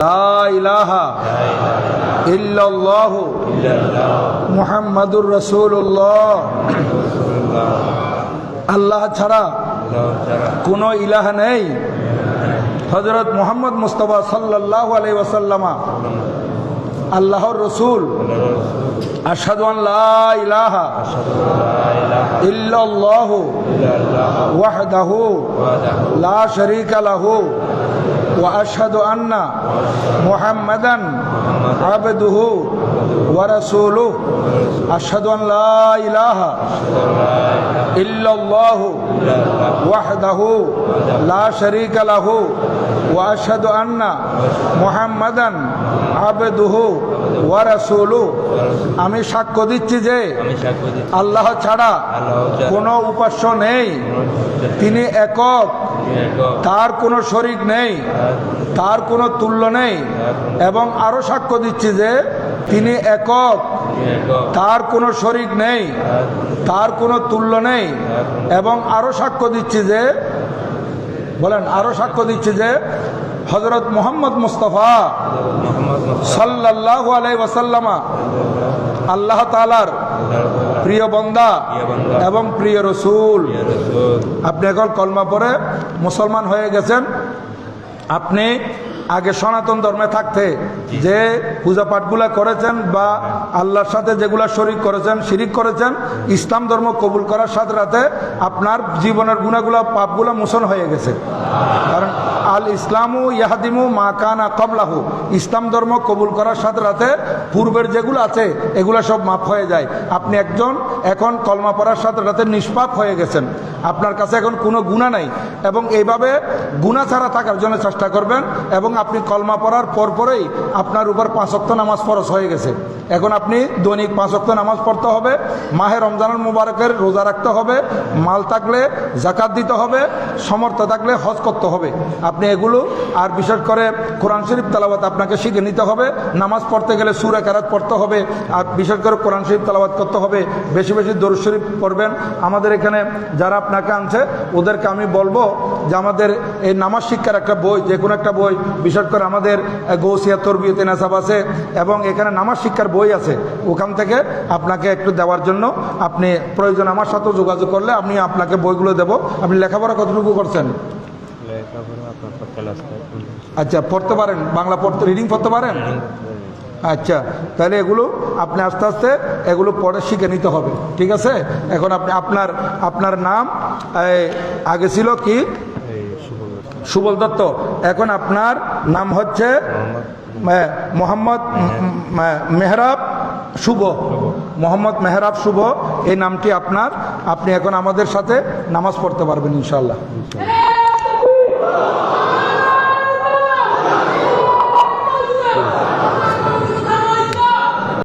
লা ইলাহা ইল্লাল্লাহু মুহাম্মাদুর রাসূলুল্লাহ। আল্লাহ ছাড়া কোনো ইলাহ নেই। হযরত মুহাম্মদ মুস্তাফা সাল্লাল্লাহু আলাইহি ওয়াসাল্লামা আল্লাহর রসুল। আশহাদু আন লা ইলাহা ইল্লাল্লাহু ওয়াহদাহু লা শারীকা লাহু ওয়া আশহাদু আন্না মুহাম্মাদান আবদুহু ওয়া রাসূলুহু। আশহাদু আন লা ইলাহা ইল্লাল্লাহু ওয়াহদাহু লা শারীকা লাহু ওয়া আশহাদু আন্না মুহাম্মাদান আবদুহু ওয়া রাসূলুহু। আমি সাক্ষ্য দিচ্ছি যে আল্লাহ ছাড়া কোনো উপাস্য নেই, তিনি একক, তার কোনো শরীক নেই, তার কোনো তুল্য নেই। এবং আরো সাক্ষ্য দিচ্ছি যে তিনি একক, তার কোনো শরীক নেই, তার কোনো তুল্য নেই। এবং আরো সাক্ষ্য দিচ্ছি যে, বলেন, আরো সাক্ষ্য দিচ্ছি যে হযরত মুহাম্মদ মুস্তাফা সাল্লাল্লাহু আলাইহি ওয়াসাল্লামা আল্লাহ তাআলার প্রিয় বান্দা এবং প্রিয় রাসূল। আপনি এখন কলমা পড়ে মুসলমান হয়ে গেছেন। আপনি আগে সনাতন ধর্মে থাকতে যে পূজা পাঠগুলা করেছেন বা আল্লাহর সাথে যেগুলা শরীক করেছেন, শিরিক করেছেন, ইসলাম ধর্ম কবুল করার সাথে সাথে আপনার জীবনের গুণাগুলা, পাপগুলা মোচন হয়ে গেছে। কারণ আল ইসলামু ইয়াহদিমু মা কানা ক্বাবলাহু, ইসলাম ধর্ম কবুল করার সাথে সাথে পূর্বের যেগুলো আছে এগুলা সব মাফ হয়ে যায়। আপনি একজন এখন কলমা পড়ার সাথে সাথে নিষ্পাপ হয়ে গেছেন। আপনার কাছে এখন কোনো গুনাহ নাই। এবং এইভাবে গুনাহ ছাড়া থাকার জন্য চেষ্টা করবেন। এবং আপনি কলমা পড়ার পরপরেই আপনার উপর 5 ওয়াক্ত নামাজ ফরজ হয়ে গেছে। এখন আপনি দৈনিক 5 ওয়াক্ত নামাজ পড়তে হবে, মাহে রমজানুল মুবারকের রোজা রাখতে হবে, মাল থাকলে যাকাত দিতে হবে, সমর্থ থাকলে হজ করতে হবে। আপনি এগুলো, আর বিশেষ করে কোরআন শরীফ তেলাওয়াত আপনাকে শিখে নিতে হবে। নামাজ পড়তে গেলে সূরা কেরাত পড়তে হবে, আর বিশেষ করে কোরআন শরীফ তেলাওয়াত করতে হবে। বেশি বেশি দরুদ শরীফ পড়বেন। আমাদের এখানে যারা আপনাকে আনছে ওদেরকে আমি বলবো যে আমাদের এই নামাজ শিক্ষার একটা বই, যে কোনো একটা বই, বিশেষ করে আমাদের গৌসিয়া তরবিয়তে নাসাব আছে এবং এখানে নামাজ শিক্ষার বই আছে, ওখান থেকে আপনাকে একটু দেওয়ার জন্য আপনি প্রয়োজন আমার সাথে যোগাযোগ করলে আমি আপনাকে বইগুলো দেব। আপনি লেখাপড়া কতটুকু করছেন? আচ্ছা, পড়তে পারেন? বাংলা পড়তে, রিডিং পড়তে পারেন? আচ্ছা, তাহলে এগুলো আপনি আস্তে আস্তে এগুলো পড়ে শিখে নিতে হবে, ঠিক আছে? এখন আপনি আপনার নাম আগে ছিল কি? সুবল দত্ত। এখন আপনার নাম হচ্ছে মোহাম্মদ মেহরাব শুভ। মোহাম্মদ মেহরাব শুভ এই নামটি আপনার। আপনি এখন আমাদের সাথে নামাজ পড়তে পারবেন ইনশাআল্লাহ।